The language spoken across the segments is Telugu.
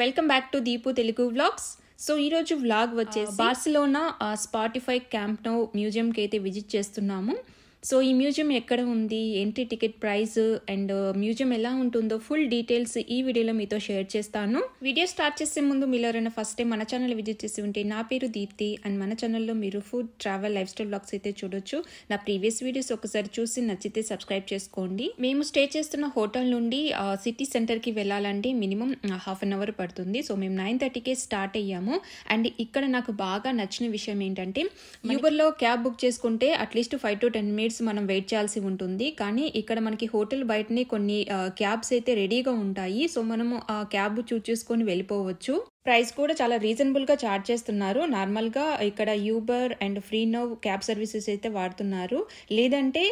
Welcome back to Deepu Telugu vlogs. So ఈరోజు వ్లాగ్ వచ్చేసి బార్సిలోనా స్పాటిఫై క్యాంప్ నౌ మ్యూజియంకి అయితే విజిట్ చేస్తున్నాము. సో ఈ మ్యూజియం ఎక్కడ ఉంది, entry ticket price and museum ఎలా ఉంటుందో ఫుల్ డీటెయిల్స్ ఈ వీడియోలో మీతో షేర్ చేస్తాను. వీడియో స్టార్ట్ చేసే ముందు మీరు ఎవరైనా ఫస్ట్ టైం మన ఛానల్ విజిట్ చేసి ఉంటే నా పేరు దీప్తి అండ్ మన ఛానల్లో మీరు food, travel, life style vlogs అయితే చూడొచ్చు. నా ప్రీవియస్ వీడియోస్ ఒకసారి చూసి నచ్చితే సబ్స్క్రైబ్ చేసుకోండి. మేము స్టే చేస్తున్న హోటల్ నుండి సిటీ సెంటర్కి వెళ్ళాలంటే మినిమం హాఫ్ అన్ అవర్ పడుతుంది. సో మేము 9:30కే స్టార్ట్ అయ్యాము. అండ్ ఇక్కడ నాకు బాగా నచ్చిన విషయం ఏంటంటే యూబర్లో క్యాబ్ బుక్ చేసుకుంటే అట్లీస్ట్ 5 to 10 minutes మనం వెయిట్ చేయాల్సి ఉంటుంది. కానీ ఇక్కడ మనకి హోటల్ బయటనే కొన్ని క్యాబ్స్ అయితే రెడీగా ఉంటాయి. సో మనము ఆ క్యాబ్ చూస్ చేసుకొని వెళ్ళిపోవచ్చు. ప్రైస్ కూడా చాలా రీజనబుల్ గా చార్జ్ చేస్తున్నారు. నార్మల్ గా ఇక్కడ Uber and free now cab services అయితే వాడుతున్నారు, లేదంటే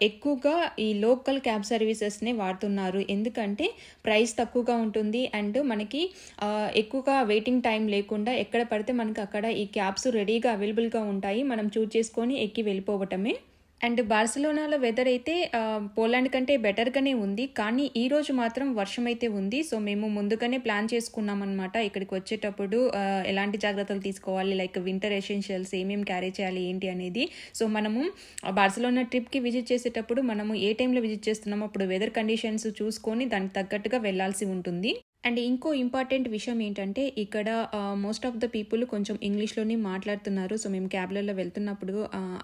ఎక్కువగా ఈ లోకల్ క్యాబ్ సర్వీసెస్ నే వాడుతున్నారు. ఎందుకంటే ప్రైస్ తక్కువగా ఉంటుంది అండ్ మనకి ఎక్కువగా వెయిటింగ్ టైం లేకుండా ఎక్కడ పడితే మనకి అక్కడ ఈ క్యాబ్స్ రెడీగా అవైలబుల్ గా ఉంటాయి. మనం చూస్ చేసుకొని ఎక్కి వెళ్ళిపోవటమే. అండ్ బార్సిలోనాలో వెదర్ అయితే పోలాండ్ కంటే బెటర్గానే ఉంది, కానీ ఈ రోజు మాత్రం వర్షం అయితే ఉంది. సో మేము ముందుగానే ప్లాన్ చేసుకున్నాం అనమాట. ఇక్కడికి వచ్చేటప్పుడు ఎలాంటి జాగ్రత్తలు తీసుకోవాలి, లైక్ వింటర్ ఎసెన్షియల్స్ ఏమేమి క్యారీ చేయాలి ఏంటి అనేది. సో మనము బార్సిలోనా ట్రిప్కి విజిట్ చేసేటప్పుడు మనము ఏ టైంలో విజిట్ చేస్తున్నామో అప్పుడు వెదర్ కండిషన్స్ చూసుకొని దానికి తగ్గట్టుగా వెళ్లాల్సి ఉంటుంది. అండ్ ఇంకో ఇంపార్టెంట్ విషయం ఏంటంటే ఇక్కడ మోస్ట్ ఆఫ్ ద పీపుల్ కొంచెం ఇంగ్లీష్లోనే మాట్లాడుతున్నారు. సో మేము క్యాబ్లలో వెళ్తున్నప్పుడు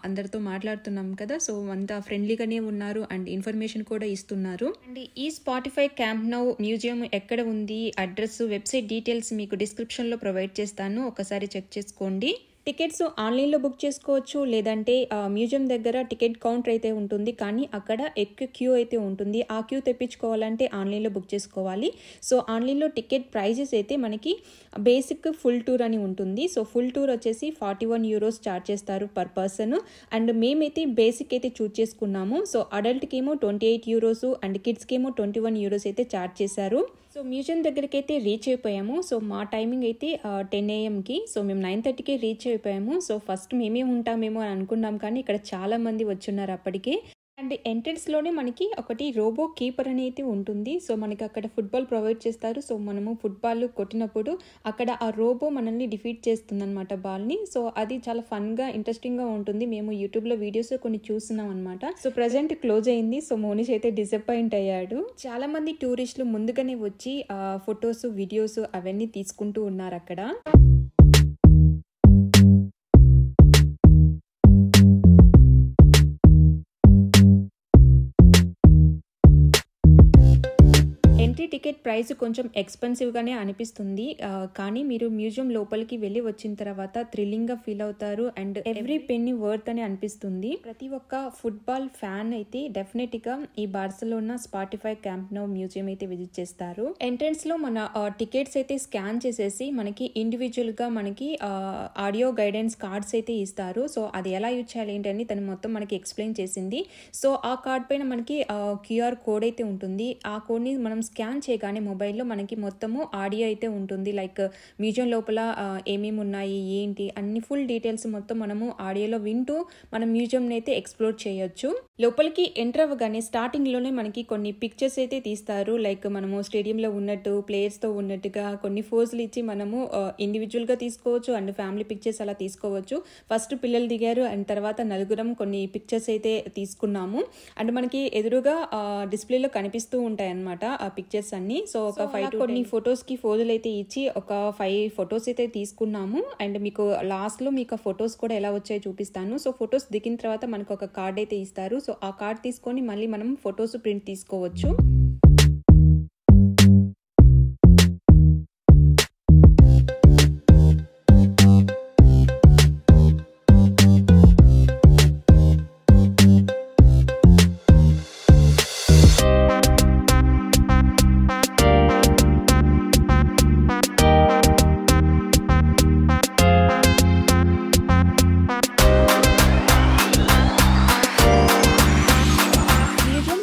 అందరితో మాట్లాడుతున్నాం కదా, సో అంతా ఫ్రెండ్లీగానే ఉన్నారు అండ్ ఇన్ఫర్మేషన్ కూడా ఇస్తున్నారు. అండ్ ఈ స్పాటిఫై క్యాంప్ నౌ మ్యూజియం ఎక్కడ ఉంది, అడ్రస్, వెబ్సైట్ డీటెయిల్స్ మీకు డిస్క్రిప్షన్లో ప్రొవైడ్ చేస్తాను, ఒకసారి చెక్ చేసుకోండి. టికెట్స్ ఆన్లైన్లో బుక్ చేసుకోవచ్చు, లేదంటే మ్యూజియం దగ్గర టికెట్ కౌంటర్ అయితే ఉంటుంది, కానీ అక్కడ ఎక్కువ క్యూ అయితే ఉంటుంది. ఆ క్యూ తెప్పించుకోవాలంటే ఆన్లైన్లో బుక్ చేసుకోవాలి. సో ఆన్లైన్లో టికెట్ ప్రైజెస్ అయితే మనకి బేసిక్ ఫుల్ టూర్ అని ఉంటుంది. సో ఫుల్ టూర్ వచ్చేసి 41 euros చార్జ్ చేస్తారు పర్ పర్సన్. అండ్ మేమైతే బేసిక్ అయితే చూస్ చేసుకున్నాము. సో అడల్ట్కి ఏమో 28 euros అండ్ కిడ్స్కి ఏమో 21 euros అయితే చార్జ్ చేశారు. సో మ్యూజియం దగ్గరికి అయితే రీచ్ అయిపోయాము. సో మా టైమింగ్ అయితే 10 AM. సో మేము 9:30కే రీచ్ అయిపోయాము. సో ఫస్ట్ మేమే ఉంటామేమో అని అనుకున్నాం, కానీ ఇక్కడ చాలా మంది వచ్చున్నారు అప్పటికే. అండ్ ఎంట్రన్స్లోనే మనకి ఒకటి రోబో కీపర్ అనేది ఉంటుంది. సో మనకి అక్కడ ఫుట్బాల్ ప్రొవైడ్ చేస్తారు. సో మనము ఫుట్బాల్ కొట్టినప్పుడు అక్కడ ఆ రోబో మనల్ని డిఫీట్ చేస్తుంది అనమాట బాల్ని. సో అది చాలా ఫన్గా, ఇంట్రెస్టింగ్గా ఉంటుంది. మేము యూట్యూబ్లో వీడియోస్ కొన్ని చూస్తున్నాం అనమాట. సో ప్రజెంట్ క్లోజ్ అయింది. సో మోనిష్ అయితే డిసప్పాయింట్ అయ్యాడు. చాలా మంది టూరిస్టులు ముందుగానే వచ్చి ఫొటోస్, వీడియోస్ అవన్నీ తీసుకుంటూ ఉన్నారు అక్కడ. ఎంట్రీ టికెట్ ప్రైస్ కొంచెం ఎక్స్పెన్సివ్గానే అనిపిస్తుంది, కానీ మీరు మ్యూజియం లోపలికి వెళ్ళి వచ్చిన తర్వాత థ్రిల్లింగ్గా ఫీల్ అవుతారు అండ్ ఎవ్రీ పెన్నీ వర్త్ అని అనిపిస్తుంది. ప్రతి ఒక్క ఫుట్బాల్ ఫ్యాన్ అయితే డెఫినెట్గా ఈ Barcelona Spotify camp now museum అయితే విజిట్ చేస్తారు. ఎంట్రన్స్లో మన టికెట్స్ అయితే స్కాన్ చేసేసి మనకి ఇండివిజువల్గా మనకి ఆడియో గైడెన్స్ కార్డ్స్ అయితే ఇస్తారు. సో అది ఎలా యూజ్ చేయాలి ఏంటని తను మొత్తం మనకి ఎక్స్ప్లెయిన్ చేసింది. సో ఆ కార్డ్ పైన మనకి QR కోడ్ అయితే ఉంటుంది. ఆ కోడ్ని మనం స్కాన్ చేయగానే మొబైల్లో మనకి మొత్తము ఆడియో అయితే ఉంటుంది. లైక్ మ్యూజియం లోపల ఏమేమి ఉన్నాయి ఏంటి అన్ని ఫుల్ డీటెయిల్స్ మొత్తం మనము ఆడియోలో వింటూ మనం మ్యూజియంని అయితే ఎక్స్ప్లోర్ చేయొచ్చు. లోపలికి ఎంటర్ అవ్వగానే స్టార్టింగ్లోనే మనకి కొన్ని పిక్చర్స్ అయితే తీస్తారు. లైక్ మనము స్టేడియంలో ఉన్నట్టు ప్లేయర్స్తో ఉన్నట్టుగా కొన్ని ఫోజులు ఇచ్చి మనము ఇండివిజువల్గా తీసుకోవచ్చు అండ్ ఫ్యామిలీ పిక్చర్స్ అలా తీసుకోవచ్చు. ఫస్ట్ పిల్లలు దిగారు అండ్ తర్వాత నలుగురం కొన్ని పిక్చర్స్ అయితే తీసుకున్నాము. అండ్ మనకి ఎదురుగా డిస్ప్లేలో కనిపిస్తూ ఉంటాయి అన్నమాట ఆ పిక్చర్స్ అన్ని. సో ఒక 5 కొన్ని ఫొటోస్కి ఫోజులు అయితే ఇచ్చి ఒక 5 ఫొటోస్ అయితే తీసుకున్నాము. అండ్ మీకు లాస్ట్లో మీకు ఆ ఫొటోస్ కూడా ఎలా వచ్చాయో చూపిస్తాను. సో ఫొటోస్ దిగిన తర్వాత మనకు ఒక కార్డ్ అయితే ఇస్తారు. సో ఆ కార్డ్ తీసుకొని మళ్ళీ మనం ఫొటోస్ ప్రింట్ తీసుకోవచ్చు.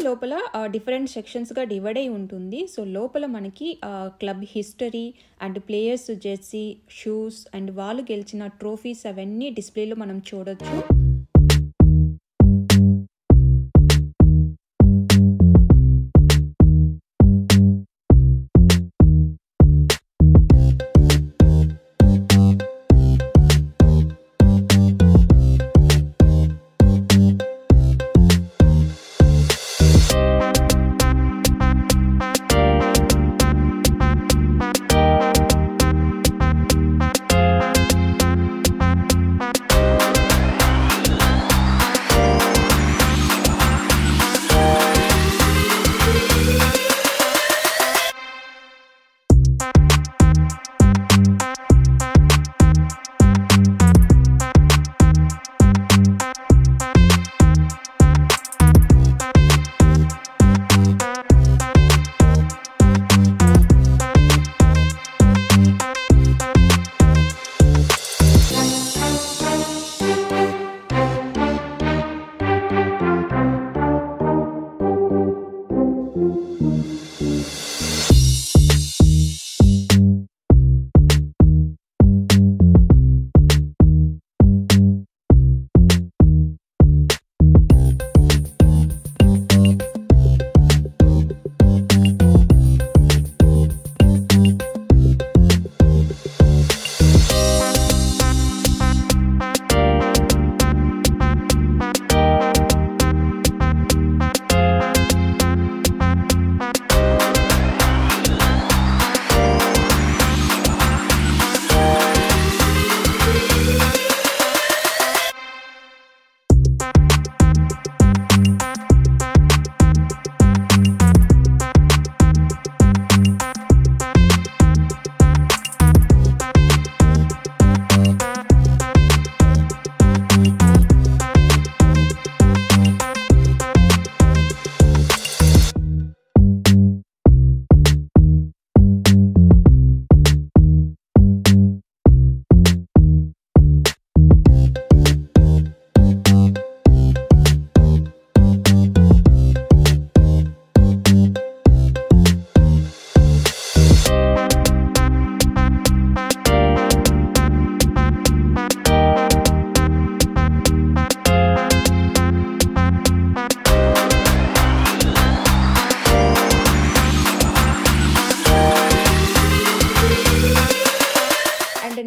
లోపల డిఫరెంట్ సెక్షన్స్గా డివైడ్ అయి ఉంటుంది. సో లోపల మనకి club history and players Jersey, shoes and వాళ్ళు గెలిచిన ట్రోఫీస్ అవన్నీ డిస్ప్లేలో మనం చూడొచ్చు.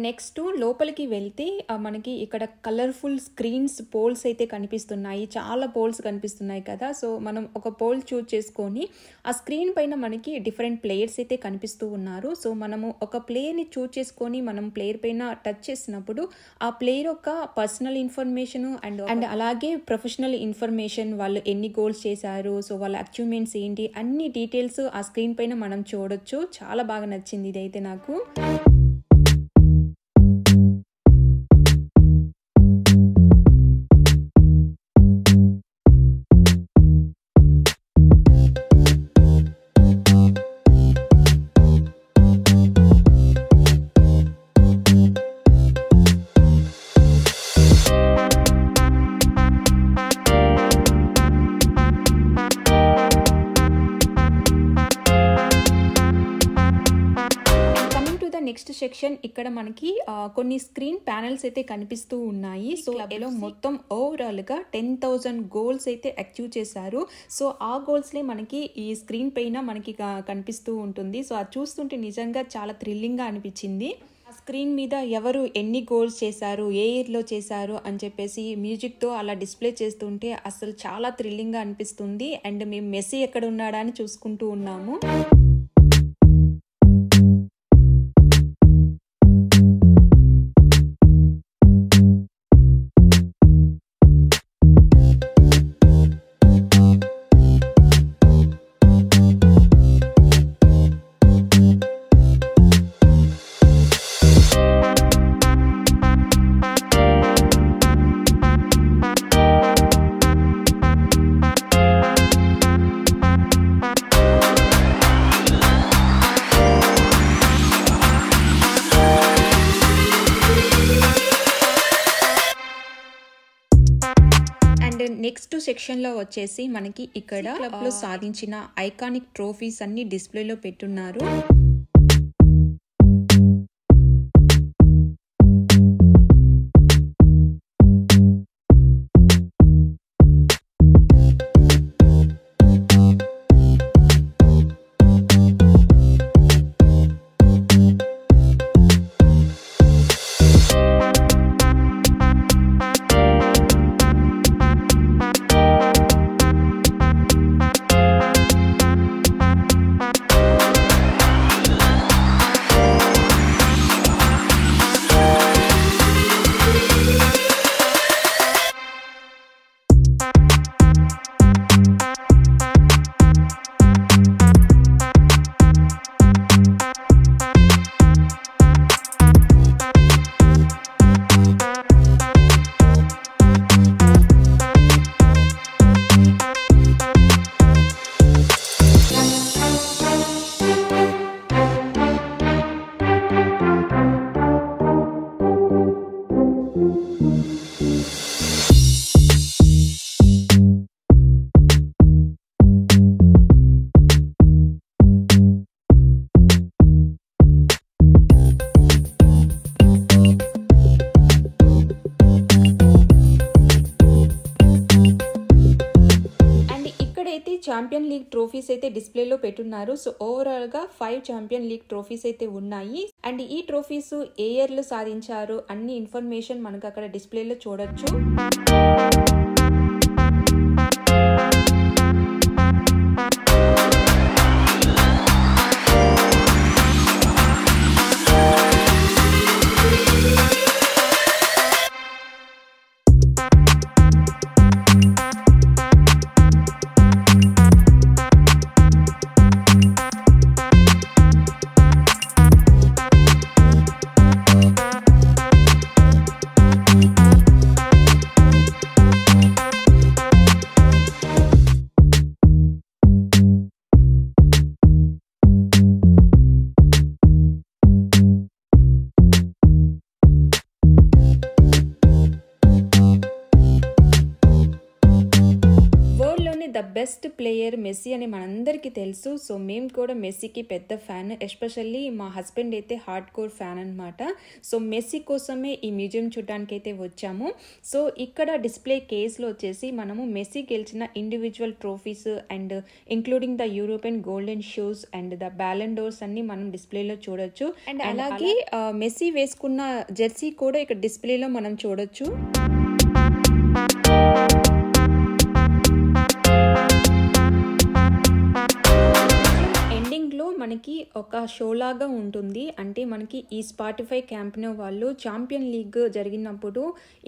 నెక్స్ట్ లోపలికి వెళ్తే మనకి ఇక్కడ కలర్ఫుల్ స్క్రీన్స్ పోల్స్ అయితే కనిపిస్తున్నాయి. చాలా పోల్స్ కనిపిస్తున్నాయి కదా. సో మనం ఒక పోల్ చూస్ చేసుకొని ఆ స్క్రీన్ పైన మనకి డిఫరెంట్ ప్లేయర్స్ అయితే కనిపిస్తూ ఉన్నారు. సో మనము ఒక ప్లేయర్ని చూస్ చేసుకొని మనం ప్లేయర్ పైన టచ్ చేసినప్పుడు ఆ ప్లేయర్ యొక్క పర్సనల్ ఇన్ఫర్మేషన్ అండ్ అలాగే ప్రొఫెషనల్ ఇన్ఫర్మేషన్, వాళ్ళు ఎన్ని గోల్స్ చేశారు, సో వాళ్ళ అచీవ్మెంట్స్ ఏంటి, అన్ని డీటెయిల్స్ ఆ స్క్రీన్ పైన మనం చూడొచ్చు. చాలా బాగా నచ్చింది ఇదైతే నాకు. సెక్షన్ ఇక్కడ మనకి కొన్ని స్క్రీన్ ప్యానెల్స్ అయితే కనిపిస్తూ ఉన్నాయి. సో క్లబ్లో మొత్తం ఓవరాల్గా 10,000 గోల్స్ అయితే అచీవ్ చేశారు. సో ఆ గోల్స్లే మనకి ఈ స్క్రీన్ పైన మనకి కనిపిస్తూ ఉంటుంది. సో అది చూస్తుంటే నిజంగా చాలా థ్రిల్లింగ్గా అనిపించింది. స్క్రీన్ మీద ఎవరు ఎన్ని గోల్స్ చేశారు, ఏ ఇయర్లో చేశారు అని చెప్పేసి మ్యూజిక్తో అలా డిస్ప్లే చేస్తుంటే అసలు చాలా థ్రిల్లింగ్గా అనిపిస్తుంది. అండ్ మేము మెస్సీ ఎక్కడ ఉన్నాడా అని చూసుకుంటూ ఉన్నాము. నెక్స్ట్ సెక్షన్లో వచ్చేసి మనకి ఇక్కడ క్లబ్లో సాధించిన ఐకానిక్ ట్రోఫీస్ అన్ని డిస్ప్లేలో పెట్టున్నారు. ఛాంపియన్ లీగ్ ట్రోఫీస్ అయితే డిస్ప్లేలో పెట్టున్నారు. సో ఓవరాల్గా 5 ఛాంపియన్ లీగ్ ట్రోఫీస్ అయితే ఉన్నాయి. అండ్ ఈ ట్రోఫీస్ ఏ ఇయర్లో సాధించారు అన్ని ఇన్ఫర్మేషన్ మనకు అక్కడ డిస్ప్లేలో చూడొచ్చు. ద బెస్ట్ ప్లేయర్ మెస్సీ అని మనందరికీ తెలుసు. సో మేము కూడా మెస్సీకి పెద్ద ఫ్యాన్, ఎస్పెషల్లీ మా హస్బెండ్ అయితే హార్డ్ కోర్ ఫ్యాన్ అనమాట. సో మెస్సీ కోసమే ఈ మ్యూజియం చూడడానికి అయితే వచ్చాము. సో ఇక్కడ డిస్ప్లే కేస్లో వచ్చేసి మనము మెస్సీ గెలిచిన individual trophies and including the European golden shoes and the Ballon d'Ors అన్ని మనం డిస్ప్లేలో చూడొచ్చు. అండ్ అలాగే మెస్సీ వేసుకున్న జెర్సీ కూడా ఇక్కడ డిస్ప్లేలో మనం చూడొచ్చు. ఎండింగ్లో మనకి ఒక షో లాగా ఉంటుంది. అంటే మనకి ఈ స్పాటిఫై క్యాంప్ నౌ వాళ్ళు ఛాంపియన్ లీగ్ జరిగినప్పుడు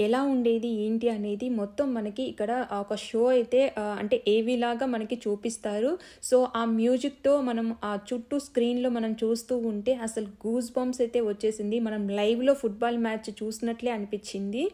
ఎలా ఉండేది ఏంటి అనేది మొత్తం మనకి ఇక్కడ ఒక షో అయితే అంటే ఏవీ లాగా మనకి చూపిస్తారు. సో ఆ మ్యూజిక్తో మనం ఆ చుట్టూ స్క్రీన్లో మనం చూస్తూ ఉంటే అసలు గూస్ బంప్స్ అయితే వచ్చేసింది. మనం లైవ్లో ఫుట్బాల్ మ్యాచ్ చూసినట్లే అనిపించింది.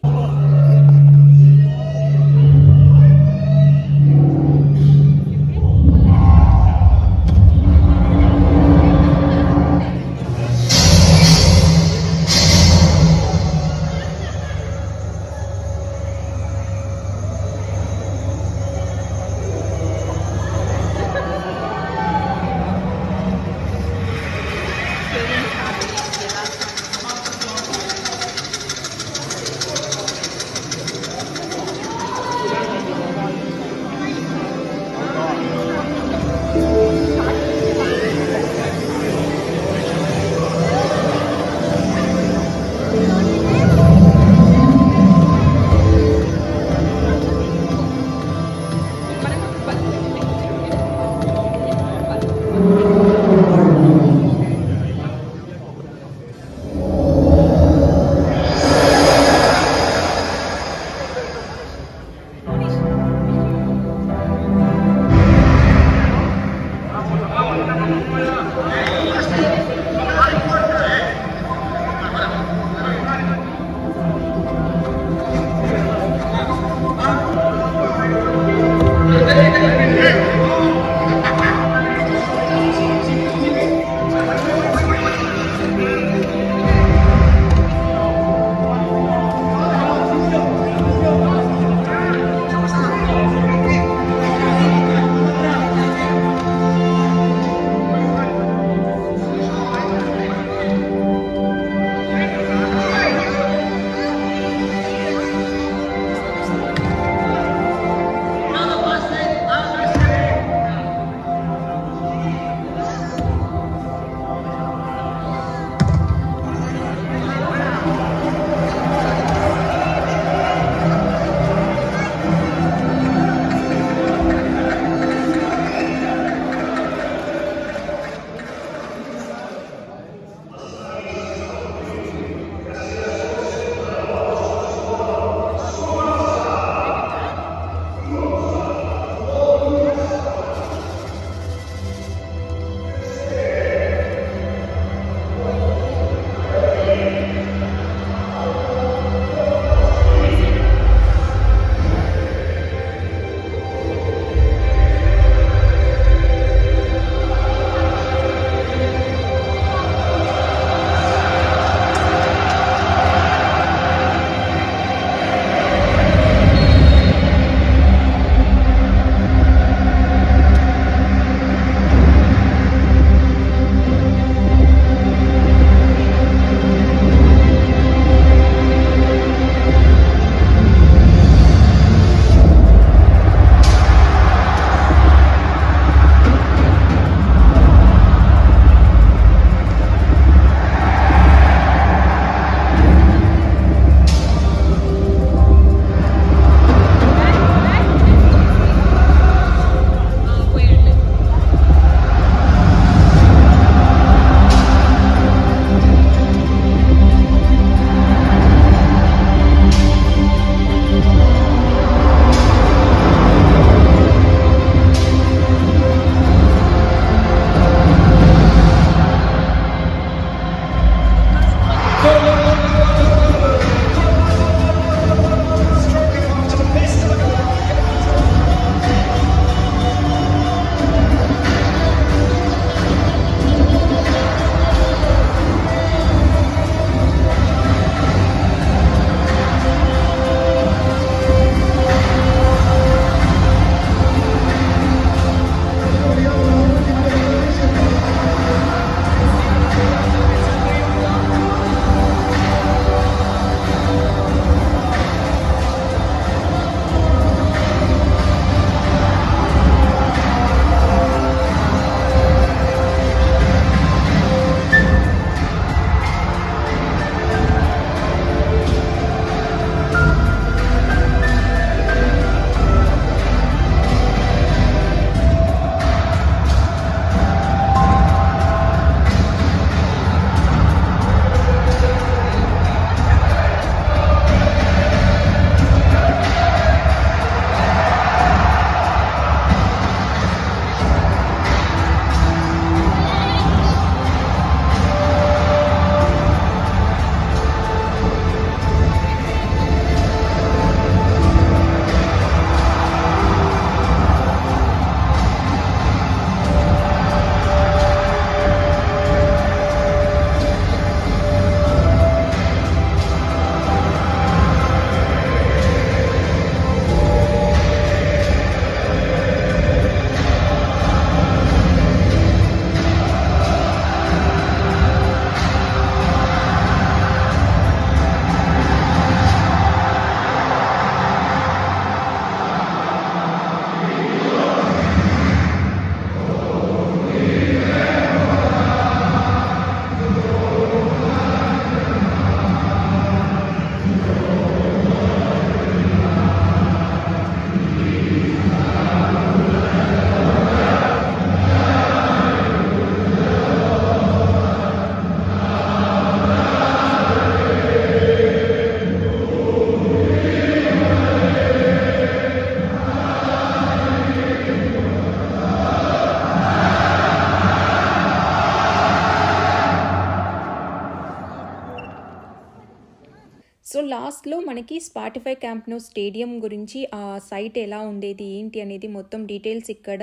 మనకి స్పాటిఫై క్యాంప్ నౌ స్టేడియం గురించి ఆ సైట్ ఎలా ఉండేది ఏంటి అనేది మొత్తం డీటెయిల్స్ ఇక్కడ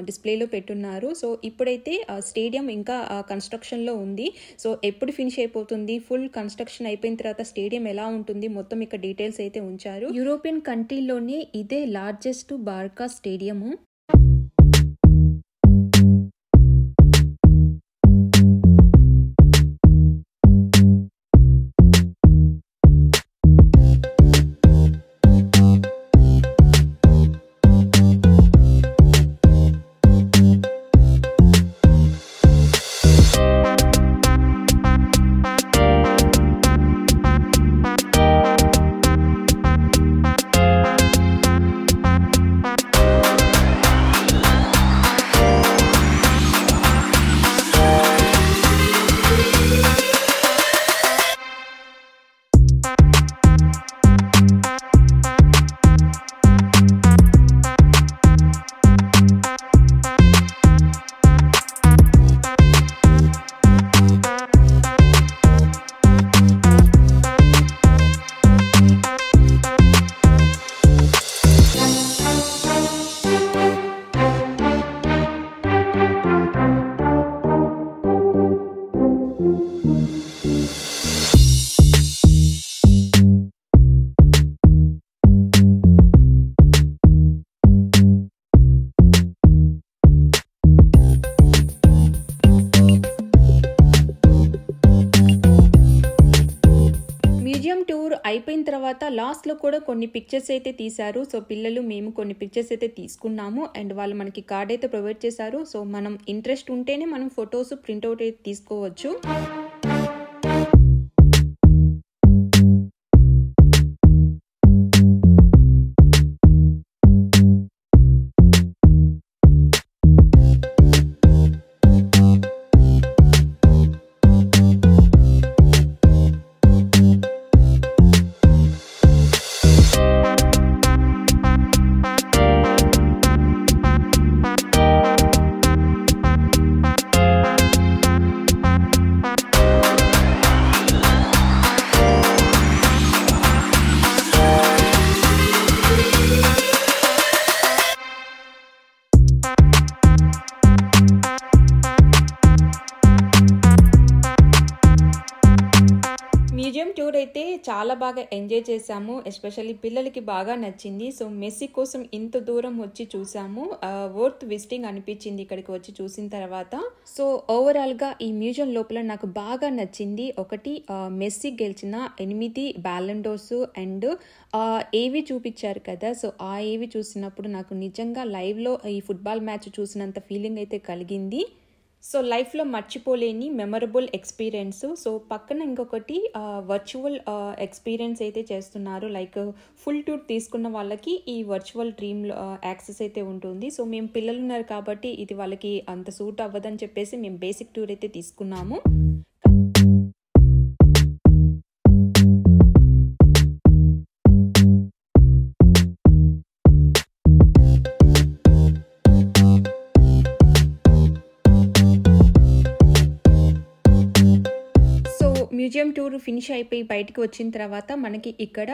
డిస్ప్లేలో పెట్టున్నారు. సో ఇప్పుడైతే స్టేడియం ఇంకా కన్స్ట్రక్షన్లో ఉంది. సో ఎప్పుడు ఫినిష్ అయిపోతుంది, ఫుల్ కన్స్ట్రక్షన్ అయిపోయిన తర్వాత స్టేడియం ఎలా ఉంటుంది మొత్తం ఇక్కడ డీటెయిల్స్ అయితే ఉంచారు. యూరోపియన్ కంట్రీలోనే ఇదే లార్జెస్ట్ బార్కా స్టేడియము. మ్యూజియం టూర్ అయిపోయిన తర్వాత లాస్ట్లో కూడా కొన్ని పిక్చర్స్ అయితే తీశారు. సో పిల్లలు మేము కొన్ని పిక్చర్స్ అయితే తీసుకున్నాము అండ్ వాళ్ళు మనకి కార్డ్ అయితే ప్రొవైడ్ చేశారు. సో మనం ఇంట్రెస్ట్ ఉంటేనే మనం ఫొటోస్ ప్రింట్అవుట్ అయితే తీసుకోవచ్చు. మ్యూజియం టూర్ అయితే చాలా బాగా ఎంజాయ్ చేసాము. ఎస్పెషల్లీ పిల్లలకి బాగా నచ్చింది. సో మెస్సీ కోసం ఇంత దూరం వచ్చి చూసాము. వర్త్ విజిటింగ్ అనిపించింది ఇక్కడికి వచ్చి చూసిన తర్వాత. సో ఓవరాల్గా ఈ మ్యూజియం లోపల నాకు బాగా నచ్చింది ఒకటి, మెస్సీ గెలిచిన 8 బ్యాలెండోర్స్ అండ్ ఏవి చూపించారు కదా. సో ఆ ఏవి చూసినప్పుడు నాకు నిజంగా లైవ్లో ఈ ఫుట్బాల్ మ్యాచ్ చూసినంత ఫీలింగ్ అయితే కలిగింది. సో లైఫ్లో మర్చిపోలేని మెమరబుల్ ఎక్స్పీరియన్స్. సో పక్కన ఇంకొకటి వర్చువల్ ఎక్స్పీరియన్స్ అయితే చేస్తున్నారు. లైక్ ఫుల్ టూర్ తీసుకున్న వాళ్ళకి ఈ వర్చువల్ డ్రీమ్ యాక్సెస్ అయితే ఉంటుంది. సో మేము పిల్లలు ఉన్నారు కాబట్టి ఇది వాళ్ళకి అంత సూట్ అవ్వదని చెప్పేసి మేము బేసిక్ టూర్ అయితే తీసుకున్నాము. మ్యూజియం టూర్ ఫినిష్ అయిపోయి బయటికి వచ్చిన తర్వాత మనకి ఇక్కడ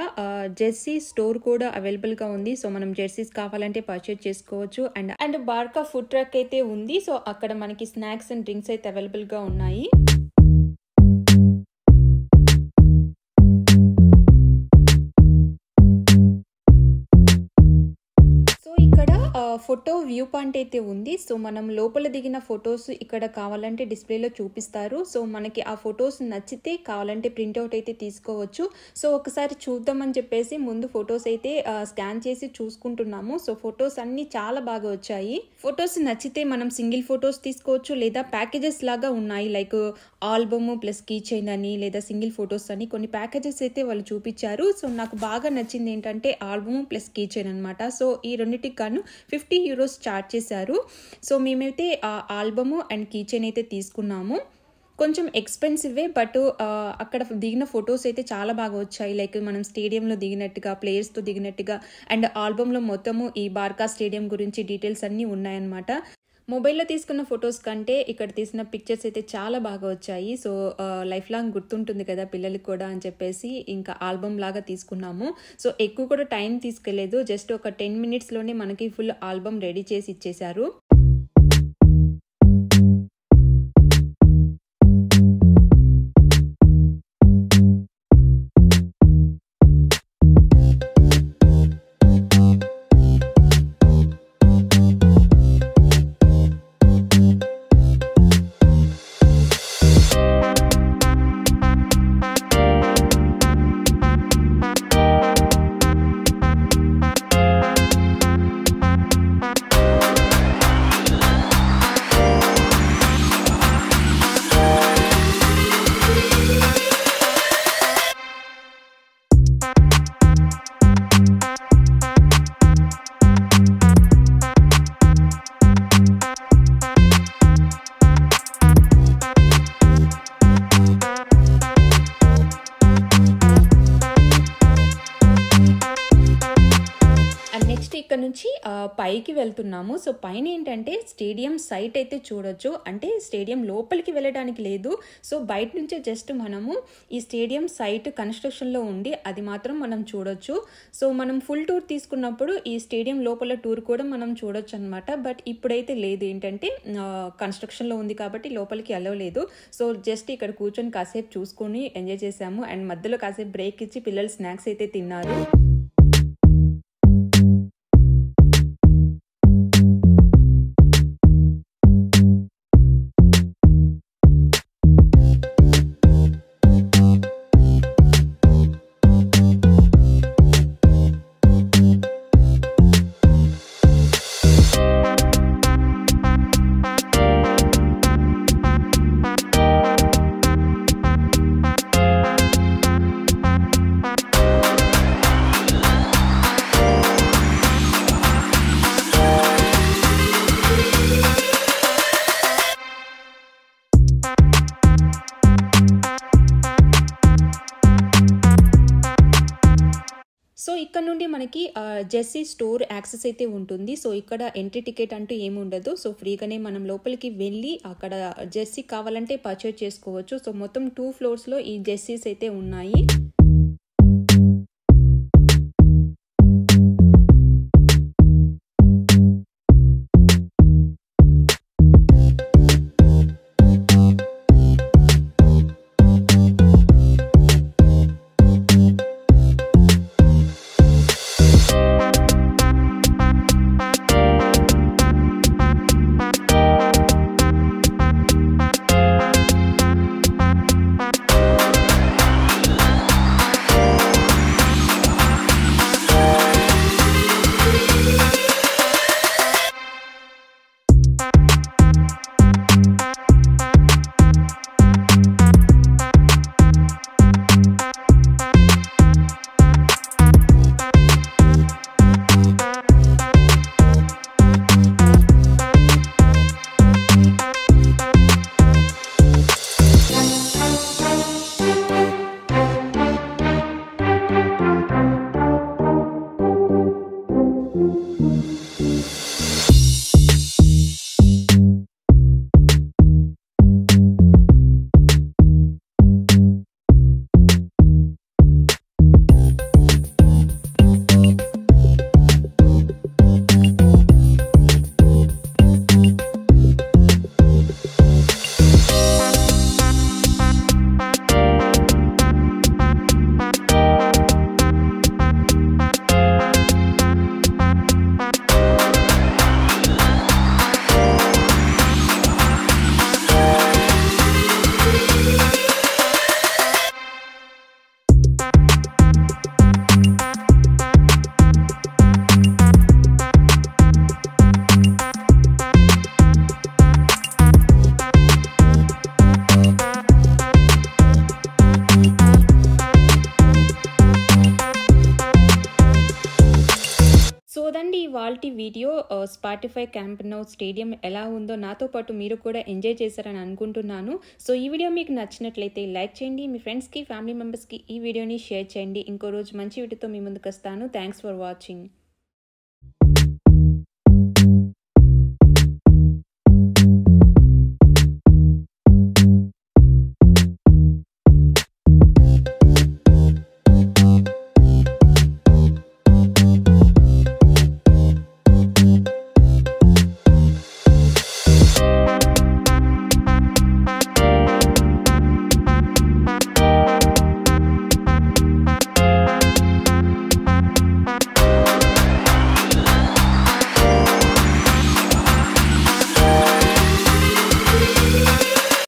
జెర్సీ స్టోర్ కూడా అవైలబుల్గా ఉంది. సో మనం జెర్సీస్ కావాలంటే పర్చేజ్ చేసుకోవచ్చు. అండ్ బార్కా ఫుడ్ ట్రక్ అయితే ఉంది. సో అక్కడ మనకి స్నాక్స్ అండ్ డ్రింక్స్ అయితే అవైలబుల్గా ఉన్నాయి. ఫోటో వ్యూ పాయింట్ అయితే ఉంది. సో మనం లోపల దిగిన ఫొటోస్ ఇక్కడ కావాలంటే డిస్ప్లేలో చూపిస్తారు. సో మనకి ఆ ఫొటోస్ నచ్చితే కావాలంటే ప్రింట్అవుట్ అయితే తీసుకోవచ్చు. సో ఒకసారి చూద్దామని చెప్పేసి ముందు ఫొటోస్ అయితే స్కాన్ చేసి చూసుకుంటున్నాము. సో ఫొటోస్ అన్ని చాలా బాగా వచ్చాయి. ఫొటోస్ నచ్చితే మనం సింగిల్ ఫొటోస్ తీసుకోవచ్చు లేదా ప్యాకేజెస్ లాగా ఉన్నాయి. Like album plus key chain అని లేదా సింగిల్ ఫొటోస్ అని కొన్ని ప్యాకేజెస్ అయితే వాళ్ళు చూపించారు. సో నాకు బాగా నచ్చింది ఏంటంటే ఆల్బమ్ ప్లస్ కీ చైన్ అనమాట. సో ఈ రెండింటికి గాను €50 చార్జ్ చేశారు. సో మేమైతే ఆల్బమ్ అండ్ కీ చైన్ అయితే తీసుకున్నాము. కొంచెం ఎక్స్పెన్సివే, బట్ అక్కడ దిగిన ఫొటోస్ అయితే చాలా బాగా వచ్చాయి. లైక్ మనం స్టేడియంలో దిగినట్టుగా, ప్లేయర్స్తో దిగినట్టుగా, అండ్ ఆల్బంలో మొత్తము ఈ బార్కా స్టేడియం గురించి డీటెయిల్స్ అన్నీ ఉన్నాయన్నమాట. మొబైల్లో తీసుకున్న ఫొటోస్ కంటే ఇక్కడ తీసిన పిక్చర్స్ అయితే చాలా బాగా వచ్చాయి. సో లైఫ్ లాంగ్ గుర్తుంటుంది కదా పిల్లలకి కూడా అని చెప్పేసి ఇంకా ఆల్బమ్ లాగా తీసుకున్నాము. సో ఎక్కువ కూడా టైం తీసుకెళ్లేదు, జస్ట్ ఒక 10 minutesలోనే మనకి ఫుల్ ఆల్బమ్ రెడీ చేసి ఇచ్చేశారు. ఇక్కడ నుంచి పైకి వెళ్తున్నాము. సో పైన ఏంటంటే స్టేడియం సైట్ అయితే చూడొచ్చు, అంటే స్టేడియం లోపలికి వెళ్ళడానికి లేదు. సో బయట నుంచే జస్ట్ మనము ఈ స్టేడియం సైట్ కన్స్ట్రక్షన్లో ఉండి అది మాత్రం మనం చూడొచ్చు. సో మనం ఫుల్ టూర్ తీసుకున్నప్పుడు ఈ స్టేడియం లోపల టూర్ కూడా మనం చూడొచ్చు అనమాట. బట్ ఇప్పుడైతే లేదు, ఏంటంటే కన్స్ట్రక్షన్లో ఉంది కాబట్టి లోపలికి వెళ్ళలేదు. సో జస్ట్ ఇక్కడ కూర్చొని కాసేపు చూసుకొని ఎంజాయ్ చేసాము. అండ్ మధ్యలో కాసేపు బ్రేక్ ఇచ్చి పిల్లలు స్నాక్స్ అయితే తిన్నారు. సో ఇక్కడ నుండి మనకి జెర్సీ స్టోర్ యాక్సెస్ అయితే ఉంటుంది. సో ఇక్కడ ఎంట్రీ టికెట్ అంటూ ఏమి ఉండదు. సో ఫ్రీగానే మనం లోపలికి వెళ్ళి అక్కడ జెర్సీ కావాలంటే పర్చేజ్ చేసుకోవచ్చు. సో మొత్తం 2 floors ఈ జెర్సీస్ అయితే ఉన్నాయి. ఇవాల్టి video Spotify camp now stadium ఎలా ఉందో నాతో పాటు మీరు కూడా ఎంజాయ్ చేశారని అనుకుంటున్నాను. సో ఈ వీడియో మీకు నచ్చినట్లయితే లైక్ చేయండి, మీ ఫ్రెండ్స్కి ఫ్యామిలీ మెంబర్స్కి ఈ వీడియోని షేర్ చేయండి. ఇంకో రోజు మంచి వీడియోతో మీ ముందుకు వస్తాను. Thanks for watching.